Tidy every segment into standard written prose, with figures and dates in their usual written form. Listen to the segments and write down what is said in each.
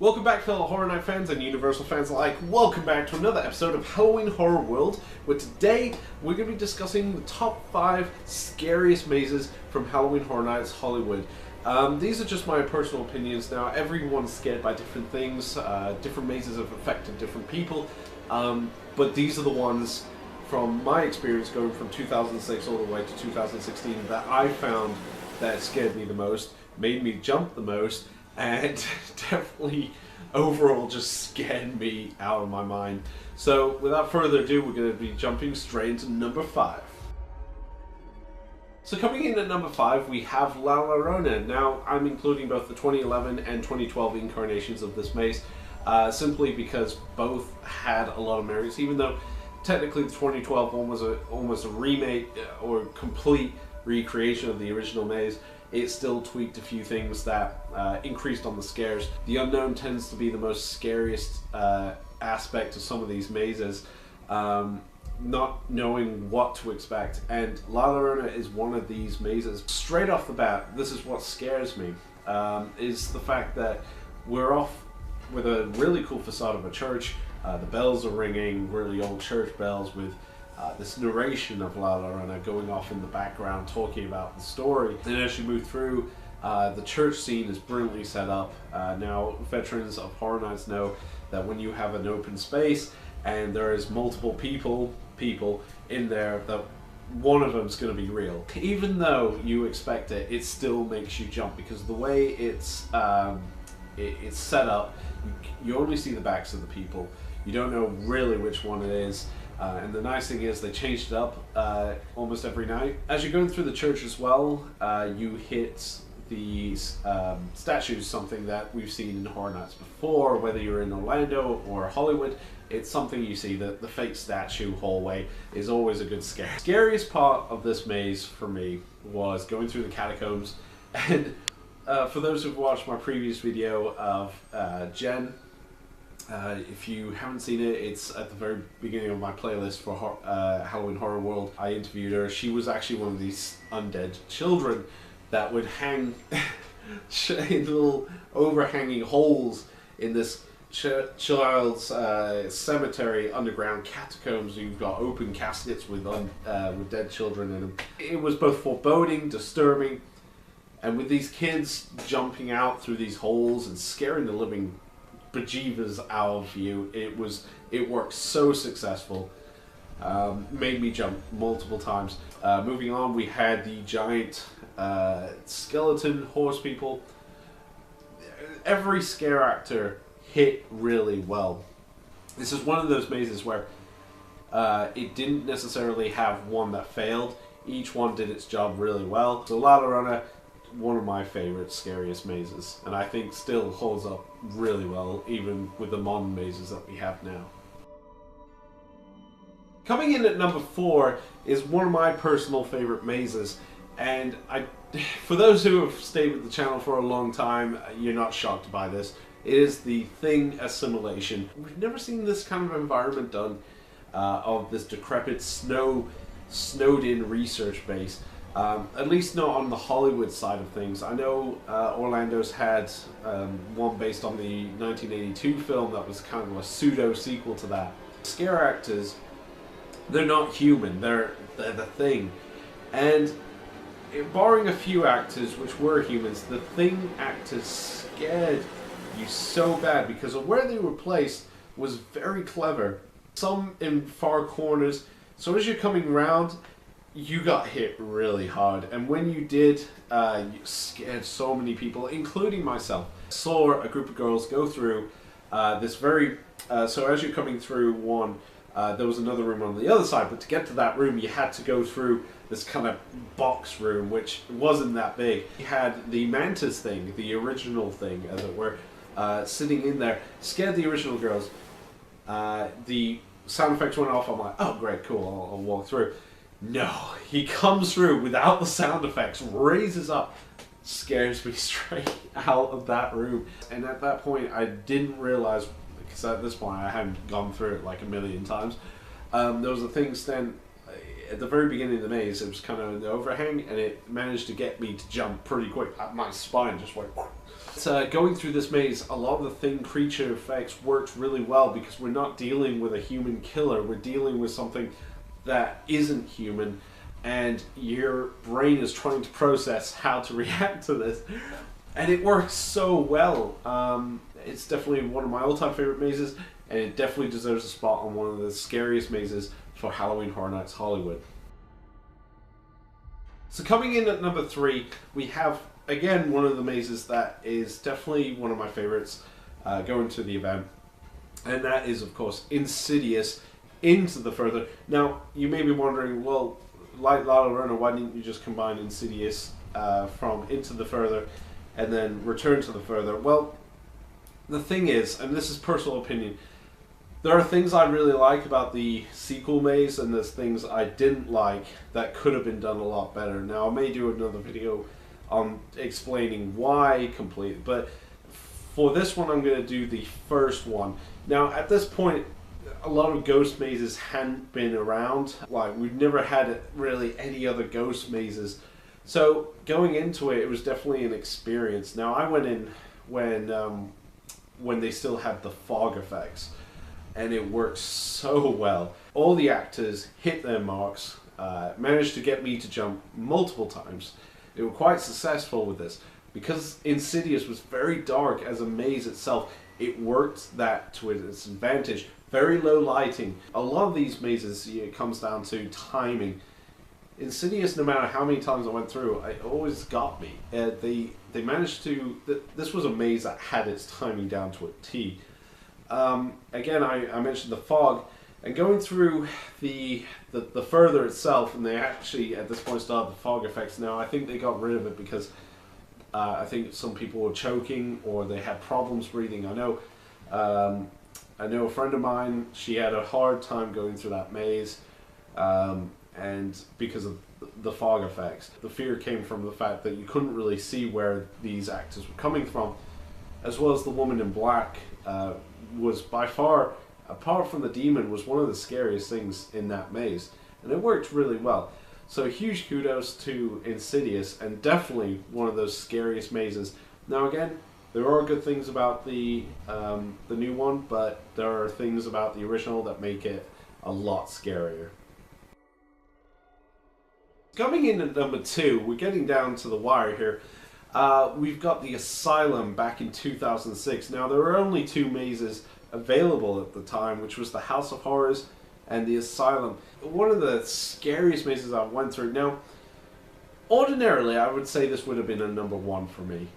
Welcome back, fellow Horror Night fans and Universal fans alike. Welcome back to another episode of Halloween Horror World, where today we're going to be discussing the top 5 scariest mazes from Halloween Horror Nights Hollywood. These are just my personal opinions. Now, everyone's scared by different things. Different mazes have affected different people. But these are the ones, from my experience going from 2006 all the way to 2016, that I found that scared me the most, made me jump the most, and definitely overall just scared me out of my mind. So without further ado, we're going to be jumping straight into number 5. So coming in at number 5, we have La Llorona. Now, I'm including both the 2011 and 2012 incarnations of this maze, simply because both had a lot of merits, even though technically the 2012 one was almost a remake or complete recreation of the original maze. It still tweaked a few things that increased on the scares. The unknown tends to be the most scariest aspect of some of these mazes, not knowing what to expect. And La Llorona is one of these mazes. Straight off the bat, this is what scares me, is the fact that we're off with a really cool facade of a church. The bells are ringing, really old church bells with this narration of La Llorona going off in the background talking about the story. And as you move through, the church scene is brilliantly set up. Now, veterans of Horror Nights know that when you have an open space and there is multiple people in there, that one of them is going to be real. Even though you expect it, it still makes you jump because the way it's set up, you only see the backs of the people. You don't know really which one it is. And the nice thing is they changed it up almost every night. As you're going through the church as well, you hit these statues, something that we've seen in Horror Nights before, whether you're in Orlando or Hollywood. It's something you see. The fake statue hallway is always a good scare. The scariest part of this maze for me was going through the catacombs. And for those who've watched my previous video of Jen, if you haven't seen it, it's at the very beginning of my playlist for Halloween Horror World. I interviewed her. She was actually one of these undead children that would hang in little overhanging holes in this child's cemetery, underground catacombs. You've got open caskets with dead children in them. It was both foreboding, disturbing, and with these kids jumping out through these holes and scaring the living bejeevers out of you, it worked so successful. Made me jump multiple times. Moving on, we had the giant skeleton horse people. Every scare actor hit really well. This is one of those mazes where it didn't necessarily have one that failed. Each one did its job really well. So La Llorona, one of my favorite scariest mazes, and I think still holds up really well even with the modern mazes that we have now. Coming in at number 4 is one of my personal favorite mazes, and for those who have stayed with the channel for a long time, you're not shocked by this. It is the Thing assimilation. We've never seen this kind of environment done, of this decrepit snowed in research base. At least not on the Hollywood side of things. I know Orlando's had one based on the 1982 film that was kind of a pseudo sequel to that. Scare actors, they're not human, they're the Thing. And barring a few actors which were humans, the Thing actors scared you so bad because of where they were placed was very clever. Some in far corners, so as you're coming around, you got hit really hard, and when you did, you scared so many people, including myself. I saw a group of girls go through this very, so as you're coming through one, there was another room on the other side, but to get to that room you had to go through this kind of box room, which wasn't that big. You had the Mantis Thing, the original Thing, as it were, sitting in there, scared the original girls. The sound effects went off, I'm like, oh great, cool, I'll walk through. No, he comes through without the sound effects, raises up, scares me straight out of that room. And at that point, I didn't realize, because at this point I hadn't gone through it like a million times, there was a thing stand at the very beginning of the maze. It was kind of an overhang, and it managed to get me to jump pretty quick. My spine just went Going through this maze, a lot of the thing creature effects worked really well because we're not dealing with a human killer, we're dealing with something that isn't human, and your brain is trying to process how to react to this, and it works so well. It's definitely one of my all-time favorite mazes, and it definitely deserves a spot on one of the scariest mazes for Halloween Horror Nights Hollywood. So coming in at number 3, we have, again, one of the mazes that is definitely one of my favorites going to the event, and that is, of course, Insidious Into the Further. Now, you may be wondering, well, like La Llorona, why didn't you just combine Insidious from Into the Further and then Return to the Further? Well, the thing is, and this is personal opinion, there are things I really like about the sequel maze, and there's things I didn't like that could have been done a lot better. Now, I may do another video on explaining why completely, but for this one I'm going to do the first one. Now, at this point, a lot of ghost mazes hadn't been around. Like, we've never had really any other ghost mazes. So, going into it, it was definitely an experience. Now, I went in when they still had the fog effects, and it worked so well. All the actors hit their marks, managed to get me to jump multiple times. They were quite successful with this. Because Insidious was very dark as a maze itself, it worked that to its advantage. Very low lighting. A lot of these mazes, it comes down to timing. Insidious, no matter how many times I went through, it always got me. They managed to... This was a maze that had its timing down to a T. Again, I mentioned the fog, and going through the further itself, and they actually at this point still have the fog effects now. I think they got rid of it because I think some people were choking or they had problems breathing. I know a friend of mine, she had a hard time going through that maze, and because of the fog effects. The fear came from the fact that you couldn't really see where these actors were coming from, as well as the woman in black was by far, apart from the demon, was one of the scariest things in that maze, and it worked really well. So huge kudos to Insidious, and definitely one of those scariest mazes. Now again, there are good things about the new one, but there are things about the original that make it a lot scarier. Coming in at number 2, we're getting down to the wire here. We've got the Asylum back in 2006. Now, there were only 2 mazes available at the time, which was the House of Horrors and the Asylum. One of the scariest mazes I went through. Now, ordinarily, I would say this would have been a number 1 for me.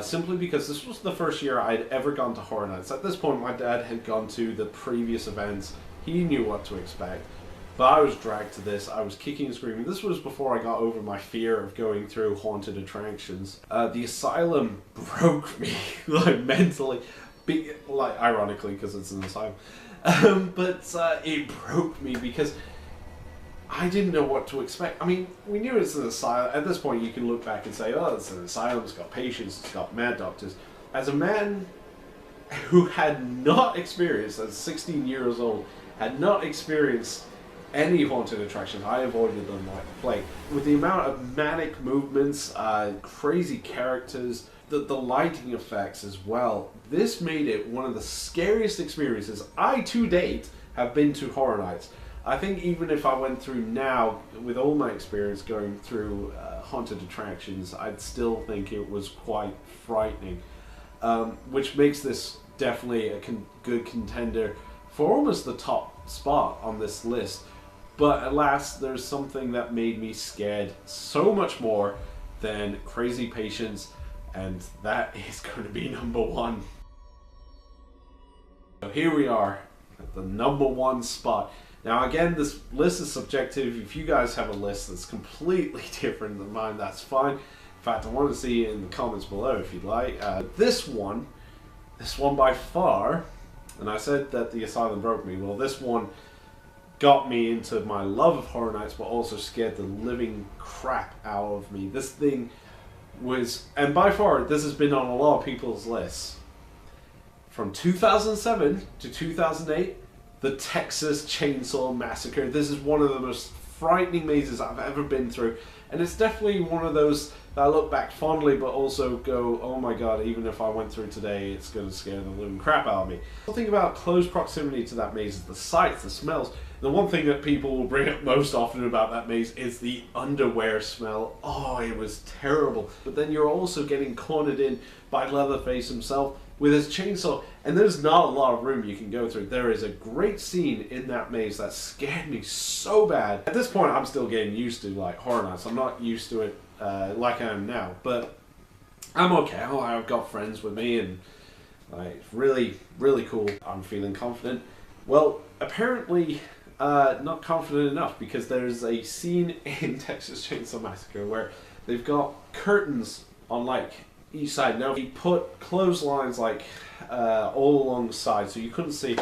Simply because this was the first year I'd ever gone to Horror Nights. At this point, my dad had gone to the previous events. He knew what to expect. But I was dragged to this. I was kicking and screaming. This was before I got over my fear of going through haunted attractions. The Asylum broke me, like, mentally. Like, ironically, because it's an asylum. But it broke me because I didn't know what to expect. I mean, we knew it's an asylum. At this point, you can look back and say, oh, it's an asylum, it's got patients, it's got mad doctors. As a man who had not experienced, as 16 years old, had not experienced any haunted attractions, I avoided them like the plague. With the amount of manic movements, crazy characters, the lighting effects as well, this made it one of the scariest experiences I, to date, have been to Horror Nights. I think even if I went through now, with all my experience going through haunted attractions, I'd still think it was quite frightening. Which makes this definitely a good contender for almost the top spot on this list. But alas, there's something that made me scared so much more than crazy patients, and that is going to be number 1. So here we are at the number 1 spot. Now again, this list is subjective. If you guys have a list that's completely different than mine, that's fine. In fact, I want to see it in the comments below if you'd like. This one by far, and I said that the Asylum broke me, well, this one got me into my love of Horror Nights, but also scared the living crap out of me. This thing was, and by far, this has been on a lot of people's lists. From 2007 to 2008, the Texas Chainsaw Massacre. This is one of the most frightening mazes I've ever been through. And it's definitely one of those that I look back fondly, but also go, oh my god, even if I went through today, it's going to scare the living crap out of me. The thing about close proximity to that maze is the sights, the smells. The one thing that people will bring up most often about that maze is the underwear smell. Oh, it was terrible. But then you're also getting cornered in by Leatherface himself with his chainsaw, and there's not a lot of room you can go through. There is a great scene in that maze that scared me so bad. At this point, I'm still getting used to like Horror Nights. I'm not used to it like I am now, but I'm okay. Oh, I've got friends with me, and like really, really cool. I'm feeling confident. Well, apparently not confident enough, because there's a scene in Texas Chainsaw Massacre where they've got curtains on like each side. Now he put clotheslines like all along the side so you couldn't see.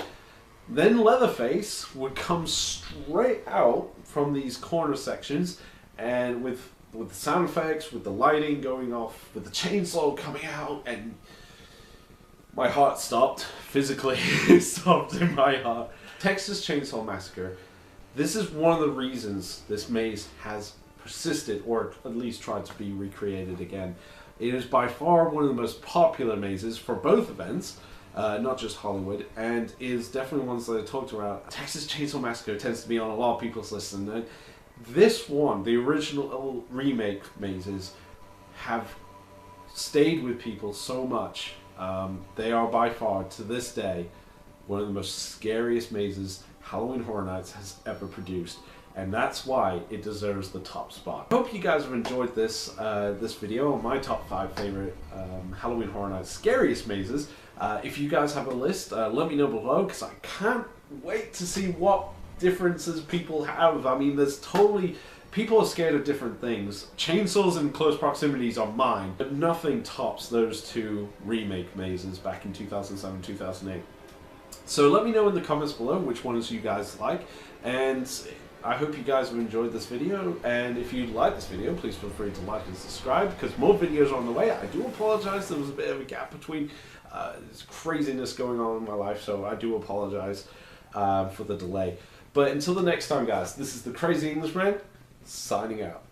Then Leatherface would come straight out from these corner sections, and with the sound effects, with the lighting going off, with the chainsaw coming out, and my heart stopped. Physically stopped in my heart. Texas Chainsaw Massacre, this is one of the reasons this maze has persisted, or at least tried to be recreated again. It is by far one of the most popular mazes for both events, not just Hollywood, and is definitely ones that I talked about. Texas Chainsaw Massacre tends to be on a lot of people's lists, and this one, the original remake mazes, have stayed with people so much. They are by far, to this day, one of the most scariest mazes Halloween Horror Nights has ever produced. And that's why it deserves the top spot. I hope you guys have enjoyed this this video on my top 5 favorite Halloween Horror Nights scariest mazes. If you guys have a list, let me know below, because I can't wait to see what differences people have. I mean, people are scared of different things. Chainsaws and close proximities are mine, but nothing tops those two remake mazes back in 2007, 2008. So let me know in the comments below which ones you guys like, and I hope you guys have enjoyed this video, and if you like this video, please feel free to like and subscribe, because more videos are on the way. I do apologize, there was a bit of a gap between this craziness going on in my life, so I do apologize for the delay. But until the next time, guys, this is the Crazy Englishman, signing out.